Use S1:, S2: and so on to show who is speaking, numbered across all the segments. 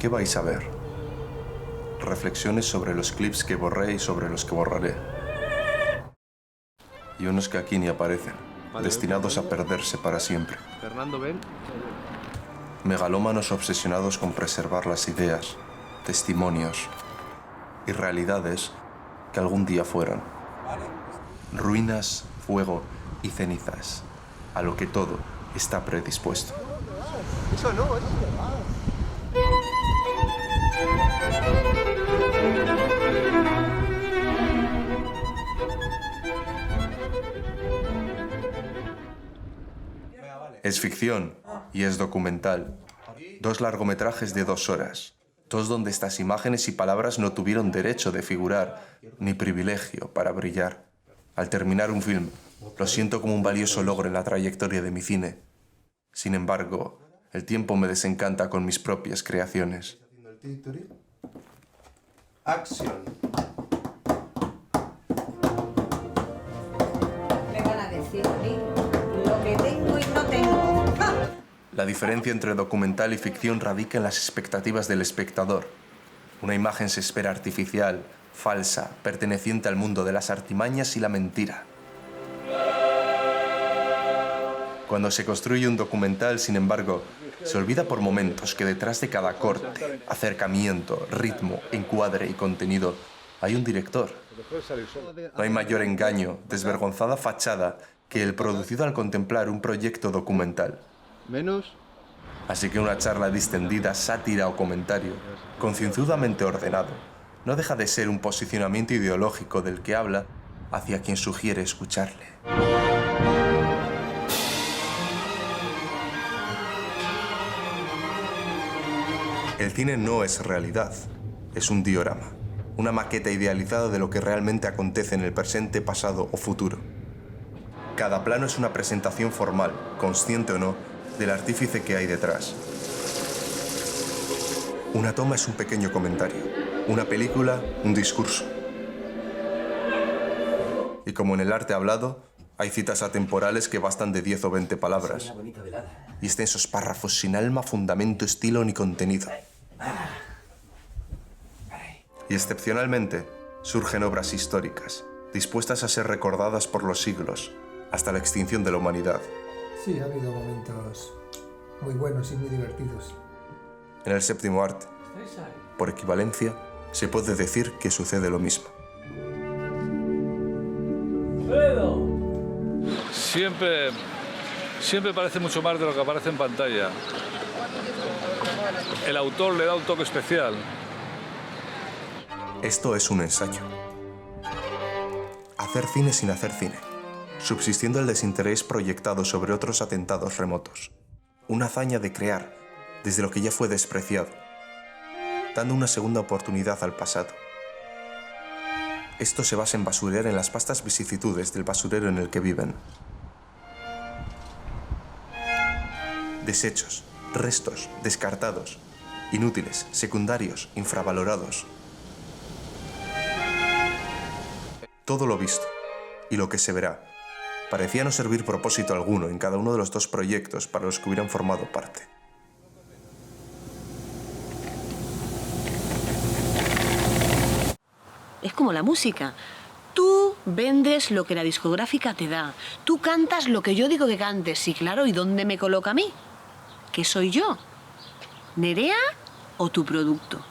S1: ¿Qué vais a ver? Reflexiones sobre los clips que borré y sobre los que borraré. Y unos que aquí ni aparecen, destinados a perderse para siempre.
S2: Fernando, ven.
S1: Megalómanos obsesionados con preservar las ideas, testimonios y realidades que algún día fueron. Ruinas, fuego y cenizas, a lo que todo está predispuesto.
S3: Eso no, eso es verdad.
S1: Es ficción y es documental. 2 largometrajes de 2 horas. 2 donde estas imágenes y palabras no tuvieron derecho de figurar, ni privilegio para brillar. Al terminar un film, lo siento como un valioso logro en la trayectoria de mi cine. Sin embargo, el tiempo me desencanta con mis propias creaciones.
S3: Acción.
S4: Me van a decir a mí lo que tengo y no tengo.
S1: La diferencia entre documental y ficción radica en las expectativas del espectador. Una imagen se espera artificial, falsa, perteneciente al mundo de las artimañas y la mentira. Cuando se construye un documental, sin embargo, se olvida por momentos que detrás de cada corte, acercamiento, ritmo, encuadre y contenido hay un director. No hay mayor engaño, desvergonzada fachada, que el producido al contemplar un proyecto documental.
S2: Menos.
S1: Así que una charla distendida, sátira o comentario, concienzudamente ordenado, no deja de ser un posicionamiento ideológico del que habla hacia quien sugiere escucharle. El cine no es realidad, es un diorama, una maqueta idealizada de lo que realmente acontece en el presente, pasado o futuro. Cada plano es una presentación formal, consciente o no, del artífice que hay detrás. Una toma es un pequeño comentario, una película, un discurso. Y como en el arte hablado, hay citas atemporales que bastan de 10 o 20 palabras. Y extensos párrafos sin alma, fundamento, estilo ni contenido. Y excepcionalmente, surgen obras históricas, dispuestas a ser recordadas por los siglos, hasta la extinción de la humanidad.
S5: Sí, ha habido momentos muy buenos y muy divertidos.
S1: En el séptimo arte, por equivalencia, se puede decir que sucede lo mismo.
S6: Siempre parece mucho más de lo que aparece en pantalla. El autor le da un toque especial.
S1: Esto es un ensayo. Hacer cine sin hacer cine, subsistiendo el desinterés proyectado sobre otros atentados remotos. Una hazaña de crear desde lo que ya fue despreciado, dando una segunda oportunidad al pasado. Esto se basa en basurear en las vastas vicisitudes del basurero en el que viven. Desechos, restos, descartados, inútiles, secundarios, infravalorados. Todo lo visto y lo que se verá parecía no servir propósito alguno en cada uno de los 2 proyectos para los que hubieran formado parte.
S7: Es como la música. Tú vendes lo que la discográfica te da. Tú cantas lo que yo digo que cantes. Sí, claro, ¿y dónde me coloca a mí? ¿Qué soy yo? ¿Nerea o tu producto?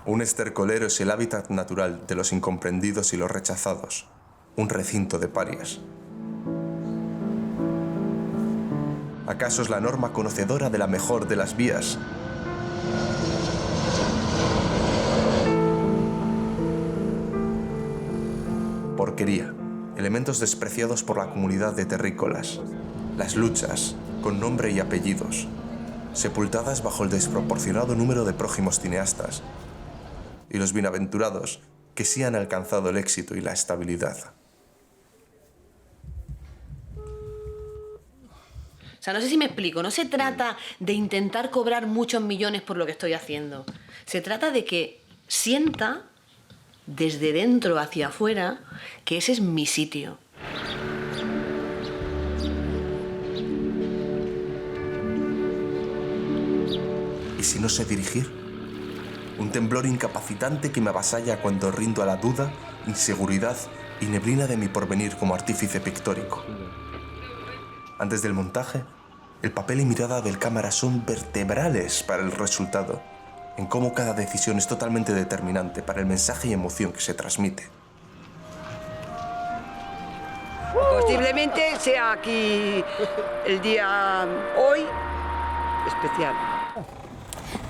S1: Un estercolero es el hábitat natural de los incomprendidos y los rechazados. Un recinto de parias. ¿Acaso es la norma conocedora de la mejor de las vías? Porquería. Elementos despreciados por la comunidad de terrícolas. Las luchas, con nombre y apellidos. Sepultadas bajo el desproporcionado número de prójimos cineastas. Y los bienaventurados que sí han alcanzado el éxito y la estabilidad.
S7: O sea, no sé si me explico. No se trata de intentar cobrar muchos millones por lo que estoy haciendo. Se trata de que sienta, desde dentro hacia afuera, que ese es mi sitio.
S1: ¿Y si no sé dirigir? Un temblor incapacitante que me avasalla cuando rindo a la duda, inseguridad y neblina de mi porvenir como artífice pictórico. Antes del montaje, el papel y mirada del cámara son vertebrales para el resultado, en cómo cada decisión es totalmente determinante para el mensaje y emoción que se transmite.
S2: Posiblemente sea aquí el día hoy especial.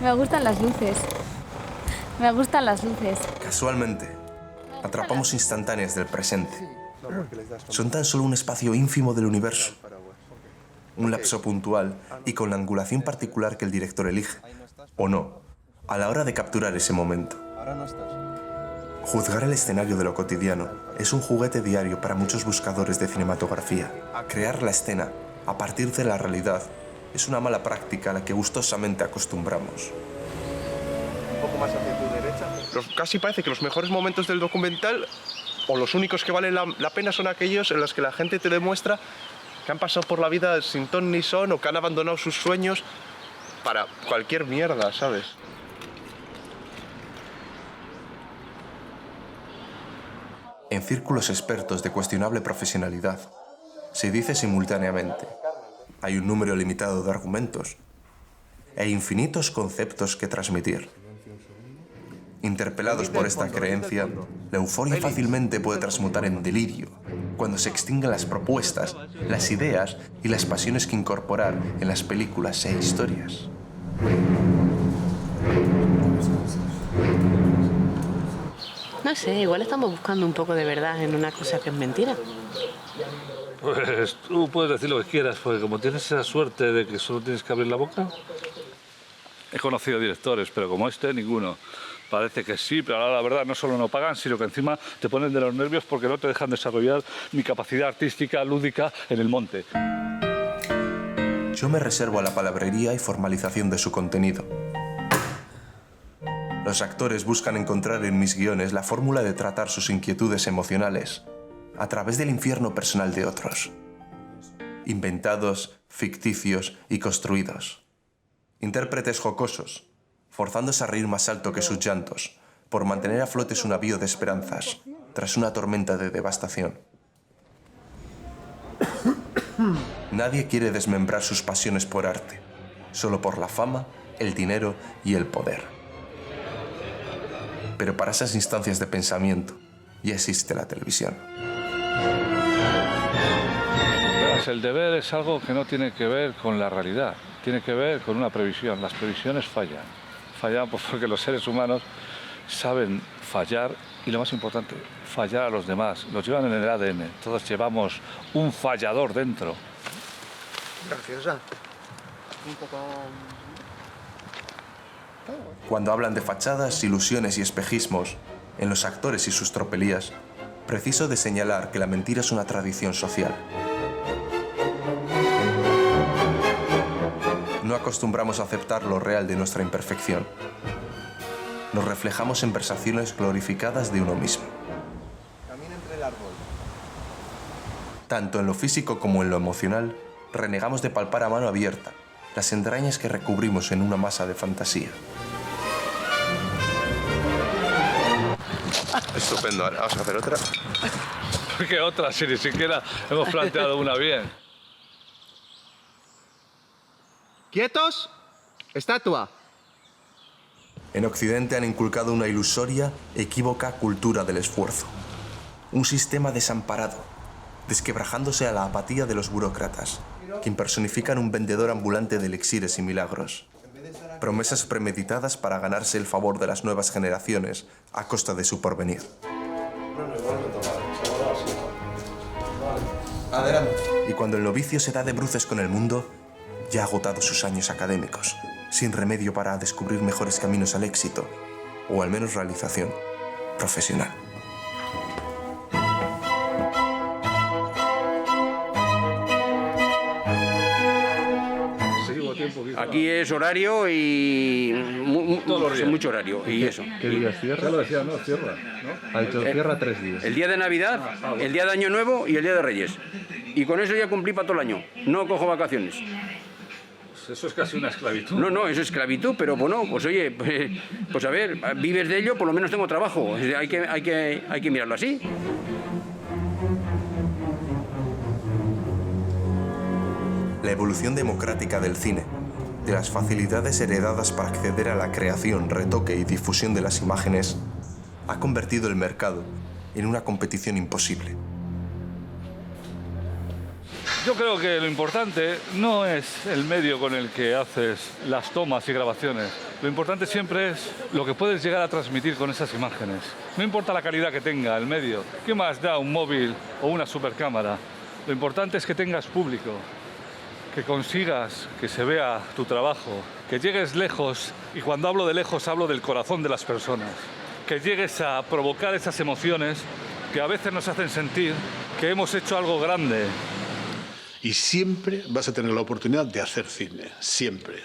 S8: Me gustan las luces. Me gustan las luces.
S1: Casualmente, atrapamos instantáneas del presente. Son tan solo un espacio ínfimo del universo. Un lapso puntual y con la angulación particular que el director elige, o no, a la hora de capturar ese momento. Juzgar el escenario de lo cotidiano es un juguete diario para muchos buscadores de cinematografía. Crear la escena a partir de la realidad es una mala práctica a la que gustosamente acostumbramos.
S3: Un poco más hacia tu derecha. Casi parece que los mejores momentos del documental, o los únicos que valen la pena, son aquellos en los que la gente te demuestra que han pasado por la vida sin ton ni son o que han abandonado sus sueños para cualquier mierda, ¿sabes?
S1: En círculos expertos de cuestionable profesionalidad, se dice simultáneamente: hay un número limitado de argumentos e infinitos conceptos que transmitir. Interpelados por esta creencia, la euforia fácilmente puede transmutar en delirio cuando se extinguen las propuestas, las ideas y las pasiones que incorporar en las películas e historias.
S7: No sé, igual estamos buscando un poco de verdad en una cosa que es mentira.
S6: Pues tú puedes decir lo que quieras, porque como tienes esa suerte de que solo tienes que abrir la boca... He conocido directores, pero como este, ninguno. Parece que sí, pero ahora la verdad no solo no pagan, sino que encima te ponen de los nervios porque no te dejan desarrollar mi capacidad artística, lúdica, en el monte.
S1: Yo me reservo a la palabrería y formalización de su contenido. Los actores buscan encontrar en mis guiones la fórmula de tratar sus inquietudes emocionales a través del infierno personal de otros. Inventados, ficticios y construidos. Intérpretes jocosos, forzándose a reír más alto que sus llantos, por mantener a flote su navío de esperanzas, tras una tormenta de devastación. Nadie quiere desmembrar sus pasiones por arte, solo por la fama, el dinero y el poder. Pero para esas instancias de pensamiento, ya existe la televisión.
S6: Verás, el deber es algo que no tiene que ver con la realidad, tiene que ver con una previsión. Las previsiones fallan. Fallan porque los seres humanos saben fallar y, lo más importante, fallar a los demás. Los llevan en el ADN. Todos llevamos un fallador dentro.
S3: Graciosa. Un poco...
S1: Cuando hablan de fachadas, ilusiones y espejismos en los actores y sus tropelías, preciso de señalar que la mentira es una tradición social. No acostumbramos a aceptar lo real de nuestra imperfección. Nos reflejamos en versaciones glorificadas de uno mismo.
S3: Camina entre el árbol.
S1: Tanto en lo físico como en lo emocional, renegamos de palpar a mano abierta las entrañas que recubrimos en una masa de fantasía.
S3: Estupendo, ahora vamos a hacer otra.
S6: ¿Qué otra? Si ni siquiera hemos planteado una bien.
S3: ¡Quietos! ¡Estatua!
S1: En Occidente han inculcado una ilusoria, equívoca cultura del esfuerzo. Un sistema desamparado, desquebrajándose a la apatía de los burócratas, que impersonifican un vendedor ambulante de elixires y milagros. Promesas premeditadas para ganarse el favor de las nuevas generaciones a costa de su porvenir.
S3: Adelante.
S1: Y cuando el novicio se da de bruces con el mundo, ya ha agotado sus años académicos, sin remedio para descubrir mejores caminos al éxito, o al menos realización profesional.
S9: Aquí es horario y mucho horario y eso.
S6: ¿Qué días cierra? Ya lo decía, no, cierra, ¿no? Ha dicho cierra 3 días.
S9: El día de Navidad, el día de Año Nuevo y el día de Reyes. Y con eso ya cumplí para todo el año. No cojo vacaciones.
S6: eso es casi una esclavitud.
S9: No, eso es esclavitud, pero bueno, pues oye, pues a ver, vives de ello, por lo menos tengo trabajo. Hay que mirarlo así.
S1: La evolución democrática del cine, de las facilidades heredadas para acceder a la creación, retoque y difusión de las imágenes, ha convertido el mercado en una competición imposible.
S6: Yo creo que lo importante no es el medio con el que haces las tomas y grabaciones. Lo importante siempre es lo que puedes llegar a transmitir con esas imágenes. No importa la calidad que tenga el medio. ¿Qué más da un móvil o una supercámara? Lo importante es que tengas público, que consigas que se vea tu trabajo, que llegues lejos, y cuando hablo de lejos hablo del corazón de las personas, que llegues a provocar esas emociones que a veces nos hacen sentir que hemos hecho algo grande.
S10: Y siempre vas a tener la oportunidad de hacer cine, siempre.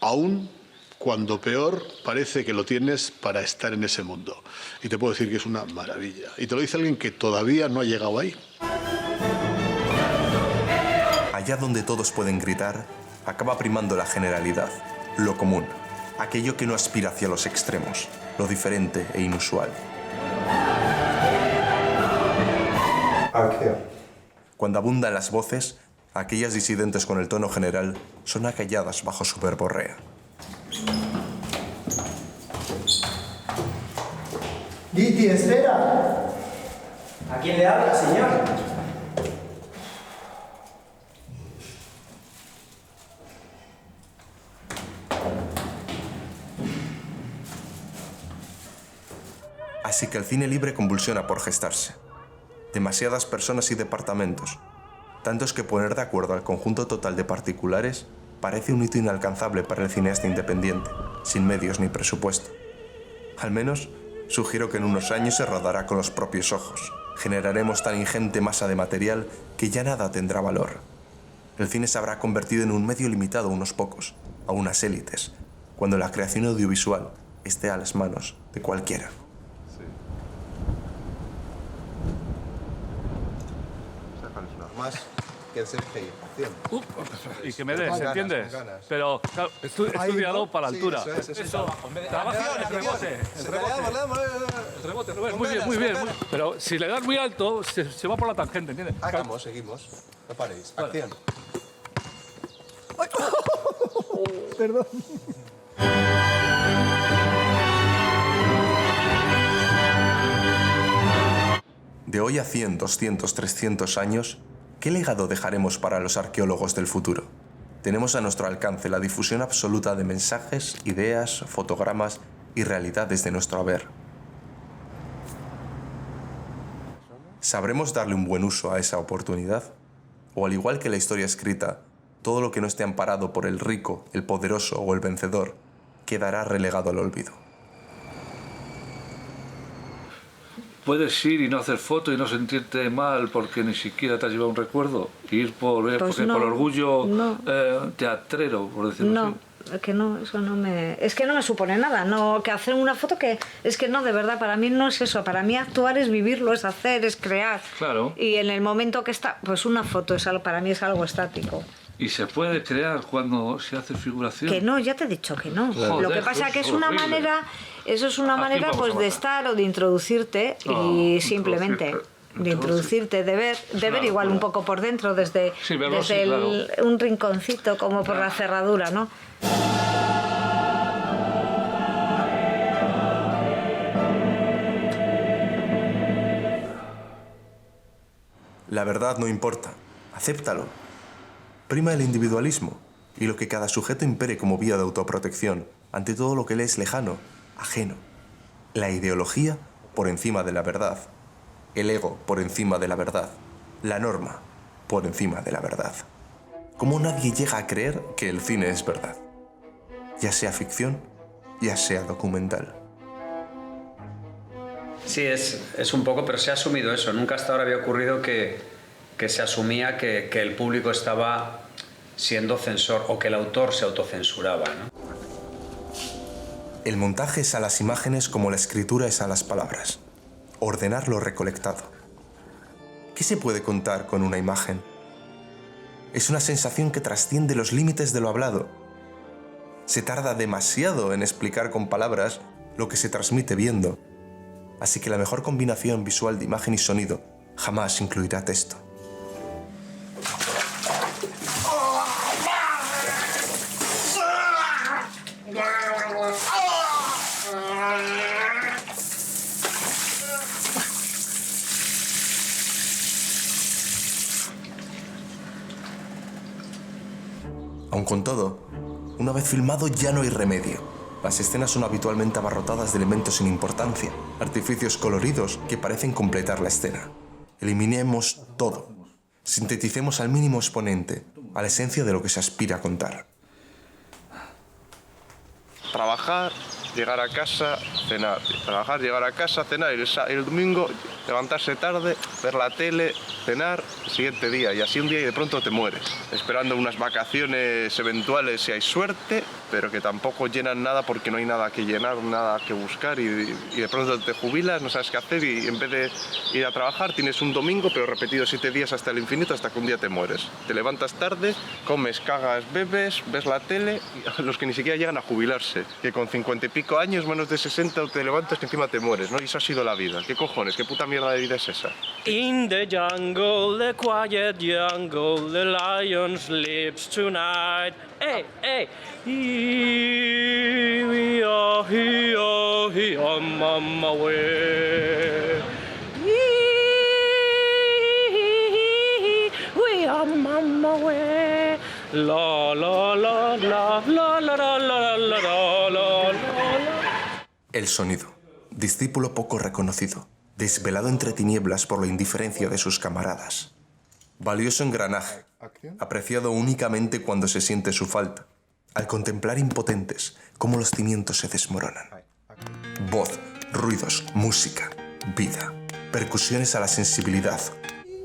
S10: Aún cuando peor parece que lo tienes para estar en ese mundo. Y te puedo decir que es una maravilla. Y te lo dice alguien que todavía no ha llegado ahí.
S1: Allá donde todos pueden gritar, acaba primando la generalidad, lo común, aquello que no aspira hacia los extremos, lo diferente e inusual. Cuando abundan las voces, aquellas disidentes con el tono general son acalladas bajo su verborrea.
S11: ¡Guiti, espera! ¿A quién le habla, señor?
S1: Así que el cine libre convulsiona por gestarse. Demasiadas personas y departamentos, tantos que poner de acuerdo al conjunto total de particulares parece un hito inalcanzable para el cineasta independiente, sin medios ni presupuesto. Al menos, sugiero que en unos años se rodará con los propios ojos. Generaremos tan ingente masa de material que ya nada tendrá valor. El cine se habrá convertido en un medio limitado a unos pocos, a unas élites, cuando la creación audiovisual esté a las manos de cualquiera.
S3: Más que hacer acción.
S6: Y que me des, ¿entiendes? Pero claro, he estudiado para la altura. Eso. Trabaja el rebote. El rebote, Rubén. Muy bien. Pero si le das muy alto, se va por la tangente, ¿entiendes?
S3: Seguimos. No paréis. Acción.
S11: Perdón.
S1: De hoy a 100, 200, 300 años, ¿qué legado dejaremos para los arqueólogos del futuro? Tenemos a nuestro alcance la difusión absoluta de mensajes, ideas, fotogramas y realidades de nuestro haber. ¿Sabremos darle un buen uso a esa oportunidad? O al igual que la historia escrita, todo lo que no esté amparado por el rico, el poderoso o el vencedor quedará relegado al olvido.
S6: Puedes ir y no hacer foto y no sentirte mal porque ni siquiera te has llevado un recuerdo. Ir por,
S8: Pues
S6: porque
S8: no,
S6: por orgullo
S8: no.
S6: teatrero, por decirlo
S8: No,
S6: así.
S8: que no, eso no me... Es que no me supone nada, no, que hacer una foto que... Es que no, de verdad, para mí no es eso. Para mí actuar es vivirlo, es hacer, es crear.
S6: Claro.
S8: Y en el momento que está... Pues una foto es algo, para mí es algo estático.
S6: ¿Y se puede crear cuando se hace figuración?
S8: Que no, ya te he dicho que no.
S6: Joder,
S8: Lo que pasa es que es una
S6: horrible.
S8: manera... Eso es una
S6: Aquí
S8: manera
S6: vamos
S8: pues
S6: a
S8: de
S6: matar.
S8: estar o de introducirte y simplemente... De introducirte, de ver
S6: Claro,
S8: igual
S6: claro.
S8: un poco por dentro, desde,
S6: Sí, verlo,
S8: desde
S6: sí, claro.
S8: un rinconcito, como por la cerradura, ¿no?
S1: La verdad no importa, acéptalo. Prima el individualismo y lo que cada sujeto impere como vía de autoprotección ante todo lo que le es lejano, ajeno. La ideología por encima de la verdad, el ego por encima de la verdad, la norma por encima de la verdad. ¿Cómo nadie llega a creer que el cine es verdad? Ya sea ficción, ya sea documental.
S9: Sí, es un poco, pero se ha asumido eso. Nunca hasta ahora había ocurrido que se asumía que el público estaba siendo censor o que el autor se autocensuraba, ¿no?
S1: El montaje es a las imágenes como la escritura es a las palabras. Ordenar lo recolectado. ¿Qué se puede contar con una imagen? Es una sensación que trasciende los límites de lo hablado. Se tarda demasiado en explicar con palabras lo que se transmite viendo. Así que la mejor combinación visual de imagen y sonido jamás incluirá texto. Aun con todo, una vez filmado ya no hay remedio. Las escenas son habitualmente abarrotadas de elementos sin importancia, artificios coloridos que parecen completar la escena. Eliminemos todo. Sinteticemos al mínimo exponente, a la esencia de lo que se aspira a contar.
S3: Trabajar, llegar a casa, cenar. Trabajar, llegar a casa, cenar. El domingo levantarse tarde, ver la tele, cenar, el siguiente día. Y así un día y de pronto te mueres. Esperando unas vacaciones eventuales si hay suerte, pero que tampoco llenan nada porque no hay nada que llenar, nada que buscar. Y de pronto te jubilas, no sabes qué hacer y en vez de ir a trabajar tienes un domingo, pero repetido 7 días hasta el infinito, hasta que un día te mueres. Te levantas tarde, comes, cagas, bebes, ves la tele, y los que ni siquiera llegan a jubilarse. Que con 50 y pico años, menos de 60, te levantas que encima te mueres, ¿no? Y eso ha sido la vida. ¿Qué cojones? ¿Qué puta mierda de vida es esa?
S12: In the jungle, the quiet jungle, the lion sleeps tonight. Hey, hey! He on my way. We on my way. La la la la la la la la la la.
S1: El sonido, discípulo poco reconocido, desvelado entre tinieblas por la indiferencia de sus camaradas. Valioso engranaje, apreciado únicamente cuando se siente su falta, al contemplar impotentes cómo los cimientos se desmoronan. Voz, ruidos, música, vida, percusiones a la sensibilidad,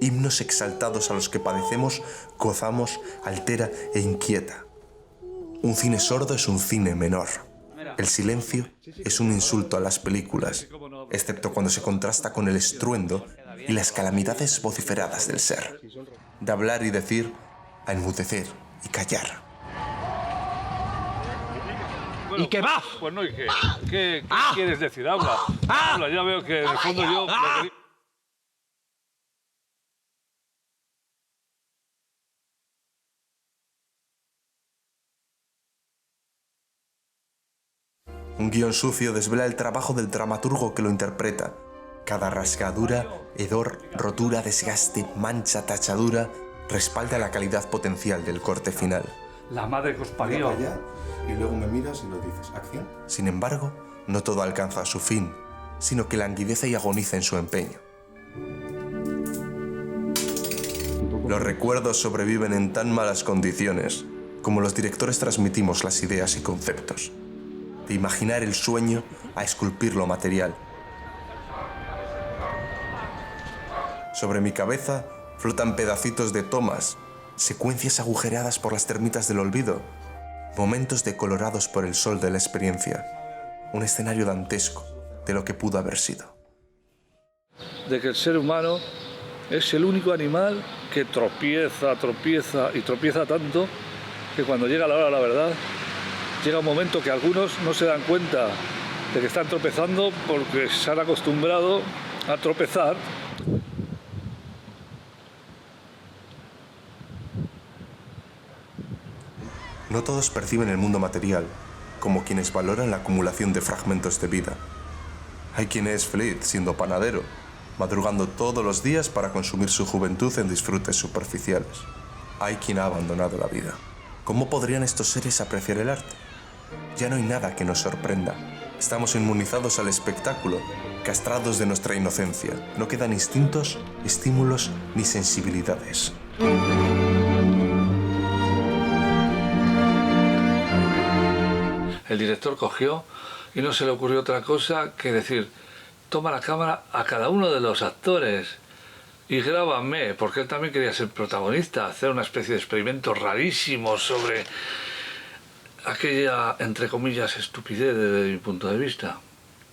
S1: himnos exaltados a los que padecemos, gozamos, altera e inquieta. Un cine sordo es un cine menor. El silencio es un insulto a las películas, excepto cuando se contrasta con el estruendo y las calamidades vociferadas del ser. De hablar y decir, a enmudecer y callar.
S6: Bueno, ¿y qué va? Pues no, ¿y qué? ¿Qué quieres decir? Habla. Habla, ya veo que en el fondo yo...
S1: Un guión sucio desvela el trabajo del dramaturgo que lo interpreta. Cada rasgadura, hedor, rotura, desgaste, mancha, tachadura, respalda la calidad potencial del corte final.
S6: La madre que os parió.
S1: Y luego me miras y lo dices. ¿Acción? Sin embargo, no todo alcanza su fin, sino que languidece y agoniza en su empeño. Los recuerdos sobreviven en tan malas condiciones como los directores transmitimos las ideas y conceptos. De imaginar el sueño a esculpir lo material. Sobre mi cabeza flotan pedacitos de tomas, secuencias agujereadas por las termitas del olvido, momentos decolorados por el sol de la experiencia, un escenario dantesco de lo que pudo haber sido.
S6: De que el ser humano es el único animal que tropieza y tropieza tanto que cuando llega la hora de la verdad, llega un momento que algunos no se dan cuenta de que están tropezando porque se han acostumbrado a tropezar.
S1: No todos perciben el mundo material como quienes valoran la acumulación de fragmentos de vida. Hay quien es feliz siendo panadero, madrugando todos los días para consumir su juventud en disfrutes superficiales. Hay quien ha abandonado la vida. ¿Cómo podrían estos seres apreciar el arte? Ya no hay nada que nos sorprenda. Estamos inmunizados al espectáculo, castrados de nuestra inocencia. No quedan instintos, estímulos ni sensibilidades.
S6: El director cogió y no se le ocurrió otra cosa que decir, toma la cámara a cada uno de los actores y grábame, porque él también quería ser protagonista, hacer una especie de experimento rarísimo sobre aquella, entre comillas, estupidez desde mi punto de vista.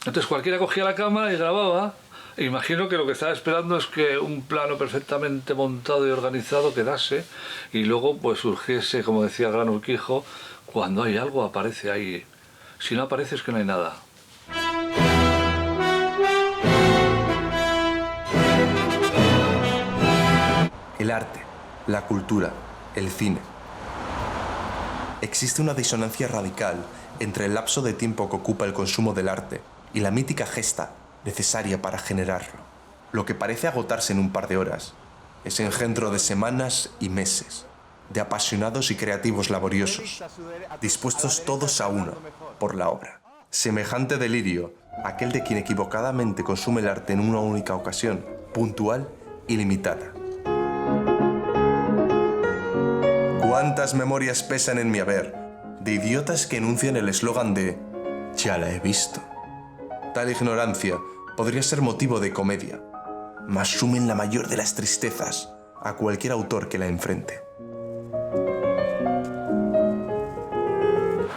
S6: Entonces cualquiera cogía la cámara y grababa. E imagino que lo que estaba esperando es que un plano perfectamente montado y organizado quedase y luego pues surgiese, como decía el gran Urquijo, cuando hay algo aparece ahí. Si no aparece es que no hay nada.
S1: El arte, la cultura, el cine. Existe una disonancia radical entre el lapso de tiempo que ocupa el consumo del arte y la mítica gesta necesaria para generarlo. Lo que parece agotarse en un par de horas es engendro de semanas y meses, de apasionados y creativos laboriosos, dispuestos todos a uno por la obra. Semejante delirio, aquel de quien equivocadamente consume el arte en una única ocasión, puntual y limitada. ¿Cuántas memorias pesan en mi haber de idiotas que enuncian el eslogan de «Ya la he visto»? Tal ignorancia podría ser motivo de comedia, mas sumen la mayor de las tristezas a cualquier autor que la enfrente.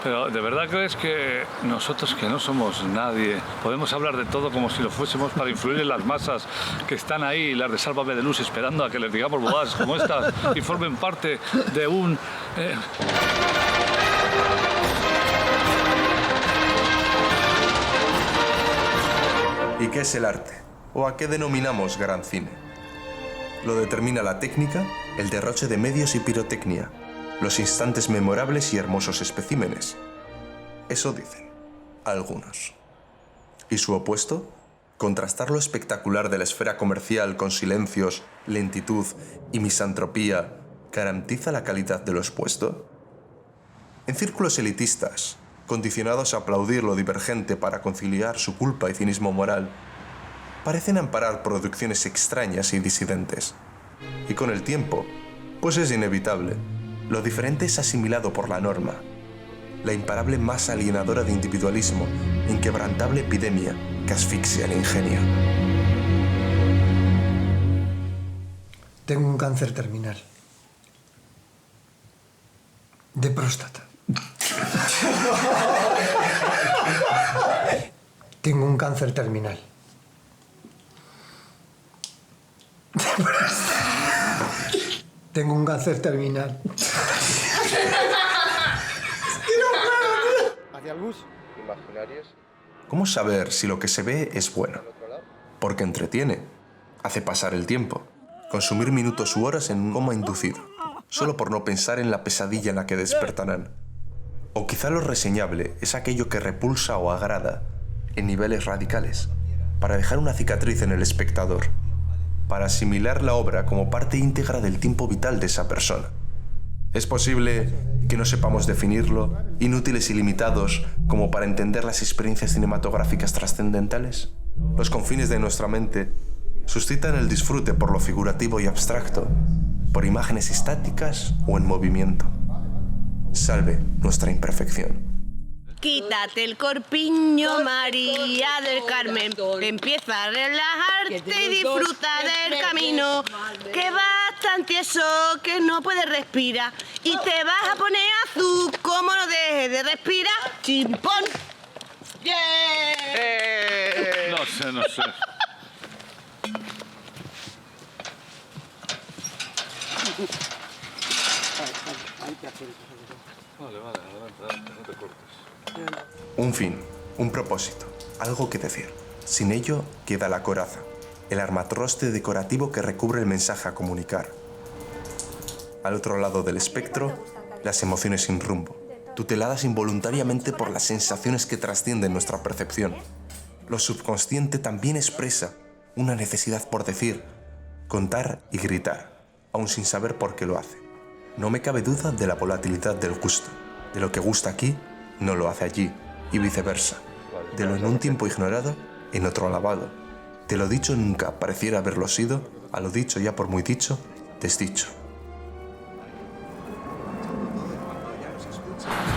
S6: Pero ¿de verdad crees que nosotros, que no somos nadie, podemos hablar de todo como si lo fuésemos para influir en las masas que están ahí, las de Sálvame de Luz, esperando a que les digamos bobadas como estas y formen parte de un...
S1: ¿Y qué es el arte? ¿O a qué denominamos gran cine? Lo determina la técnica, el derroche de medios y pirotecnia, los instantes memorables y hermosos especímenes. Eso dicen algunos. ¿Y su opuesto? Contrastar lo espectacular de la esfera comercial con silencios, lentitud y misantropía ¿garantiza la calidad de lo expuesto? En círculos elitistas, condicionados a aplaudir lo divergente para conciliar su culpa y cinismo moral, parecen amparar producciones extrañas y disidentes. Y con el tiempo, pues es inevitable, lo diferente es asimilado por la norma, la imparable masa alienadora de individualismo, inquebrantable epidemia que asfixia el ingenio.
S5: Tengo un cáncer terminal. De próstata. Tengo un cáncer terminal. Tengo un cáncer terminal.
S3: ¿Hacia el bus? Imaginarios.
S1: ¿Cómo saber si lo que se ve es bueno? Porque entretiene, hace pasar el tiempo, consumir minutos u horas en un coma inducido, solo por no pensar en la pesadilla en la que despertarán. O quizá lo reseñable es aquello que repulsa o agrada, en niveles radicales, para dejar una cicatriz en el espectador, para asimilar la obra como parte íntegra del tiempo vital de esa persona. ¿Es posible que no sepamos definirlo, inútiles y limitados como para entender las experiencias cinematográficas trascendentales? Los confines de nuestra mente suscitan el disfrute por lo figurativo y abstracto, por imágenes estáticas o en movimiento. Salve nuestra imperfección.
S7: Quítate el corpiño, María del Carmen. Empieza a relajarte y disfruta del camino. Que vas tan tieso que no puedes respirar. Y te vas a poner azul, como no dejes de respirar. ¡Chimpón! ¡Yeah!
S6: No sé. Vale, adelante, no te cortes.
S1: Un fin, un propósito, algo que decir. Sin ello queda la coraza, el armatroste decorativo que recubre el mensaje a comunicar. Al otro lado del espectro, las emociones sin rumbo, tuteladas involuntariamente por las sensaciones que trascienden nuestra percepción. Lo subconsciente también expresa una necesidad por decir, contar y gritar, aun sin saber por qué lo hace. No me cabe duda de la volatilidad del gusto. De lo que gusta aquí, no lo hace allí, y viceversa. De lo en un tiempo ignorado, en otro alabado. De lo dicho nunca pareciera haberlo sido, a lo dicho ya por muy dicho, desdicho.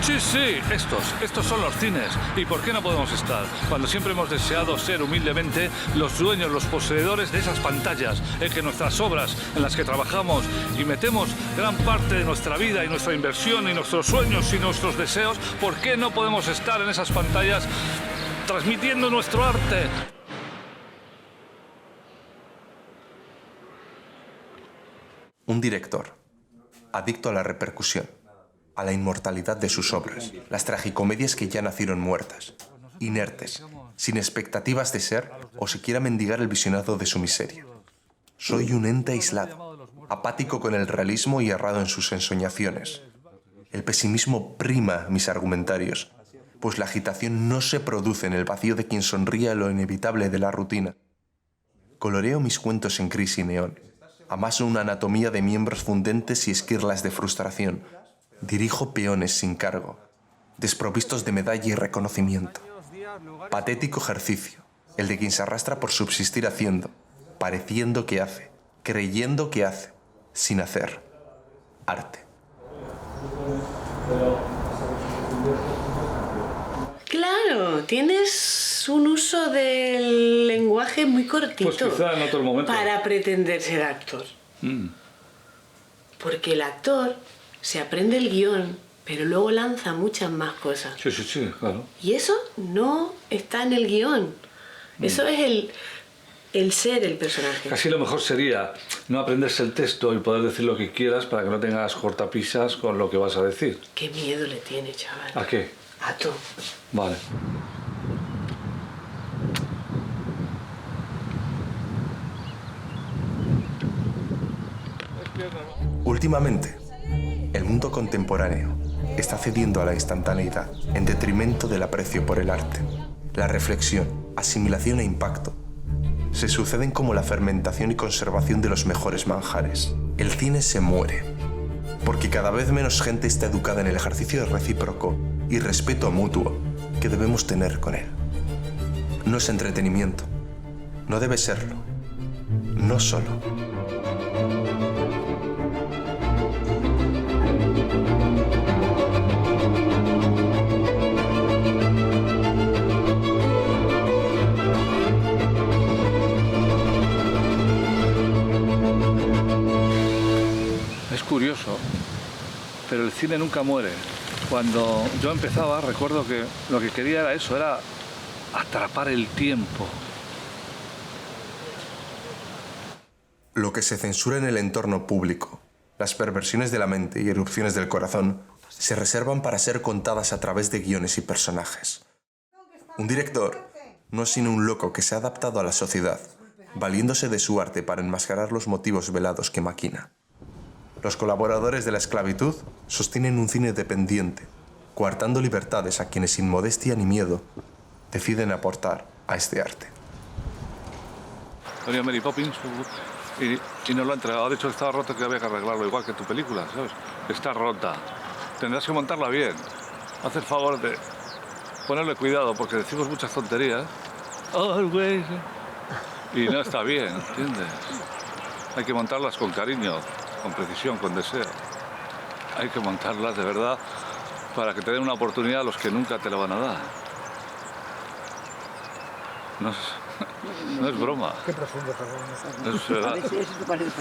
S6: Sí, sí, estos son los cines. ¿Y por qué no podemos estar? Cuando siempre hemos deseado ser humildemente los dueños, los poseedores de esas pantallas, en que nuestras obras, en las que trabajamos y metemos gran parte de nuestra vida y nuestra inversión y nuestros sueños y nuestros deseos, ¿por qué no podemos estar en esas pantallas transmitiendo nuestro arte?
S1: Un director, adicto a la repercusión, a la inmortalidad de sus obras, las tragicomedias que ya nacieron muertas, inertes, sin expectativas de ser o siquiera mendigar el visionado de su miseria. Soy un ente aislado, apático con el realismo y errado en sus ensoñaciones. El pesimismo prima mis argumentarios, pues la agitación no se produce en el vacío de quien sonríe a lo inevitable de la rutina. Coloreo mis cuentos en gris y neón. Amaso una anatomía de miembros fundentes y esquirlas de frustración. Dirijo peones sin cargo, desprovistos de medalla y reconocimiento. Patético ejercicio, el de quien se arrastra por subsistir haciendo, pareciendo que hace, creyendo que hace, sin hacer. Arte.
S7: Claro, tienes un uso del lenguaje muy cortito.
S6: Pues quizá en otro momento.
S7: Para pretender ser actor. Porque el actor se aprende el guión, pero luego lanza muchas más cosas.
S6: Sí, claro.
S7: Y eso no está en el guión. Eso es el ser el personaje.
S6: Casi lo mejor sería no aprenderse el texto y poder decir lo que quieras para que no tengas cortapisas con lo que vas a decir.
S7: Qué miedo le tiene, chaval.
S6: ¿A qué?
S7: A tú.
S6: Vale.
S1: Últimamente, el mundo contemporáneo está cediendo a la instantaneidad en detrimento del aprecio por el arte. La reflexión, asimilación e impacto se suceden como la fermentación y conservación de los mejores manjares. El cine se muere, porque cada vez menos gente está educada en el ejercicio recíproco y respeto mutuo que debemos tener con él. No es entretenimiento, no debe serlo, no solo.
S6: Es curioso, pero el cine nunca muere. Cuando yo empezaba, recuerdo que lo que quería era eso, era atrapar el tiempo.
S1: Lo que se censura en el entorno público, las perversiones de la mente y erupciones del corazón, se reservan para ser contadas a través de guiones y personajes. Un director no es sino un loco que se ha adaptado a la sociedad, valiéndose de su arte para enmascarar los motivos velados que maquina. Los colaboradores de la esclavitud sostienen un cine dependiente, coartando libertades a quienes sin modestia ni miedo deciden aportar a este arte.
S6: Venía Mary Poppins y nos lo ha entregado. Ha dicho que estaba rota, que había que arreglarlo, igual que tu película, ¿sabes? Está rota. Tendrás que montarla bien. Haz el favor de ponerle cuidado, porque decimos muchas tonterías. Always. Y no está bien, ¿entiendes? Hay que montarlas con cariño, con precisión, con deseo. Hay que montarlas de verdad para que te den una oportunidad a los que nunca te la van a dar. No es broma.
S5: Qué profundo, José.
S6: Es verdad.
S2: A veces eso te parece.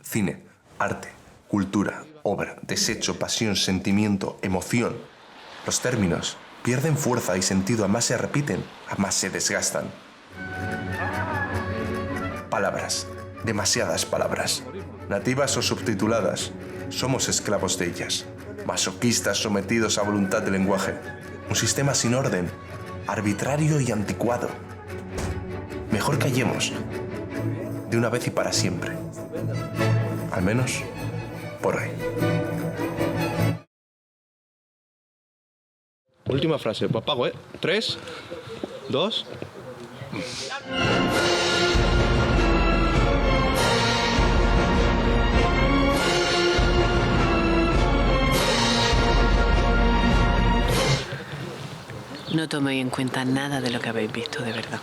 S1: Cine, arte, cultura, obra, desecho, pasión, sentimiento, emoción. Los términos pierden fuerza y sentido a más se repiten, a más se desgastan. Palabras, demasiadas palabras, nativas o subtituladas, somos esclavos de ellas, masoquistas sometidos a voluntad del lenguaje, un sistema sin orden, arbitrario y anticuado. Mejor callemos, de una vez y para siempre. Al menos, por hoy.
S3: Última frase, pues apago, ¿eh? 3, 2...
S7: No toméis en cuenta nada de lo que habéis visto, de verdad.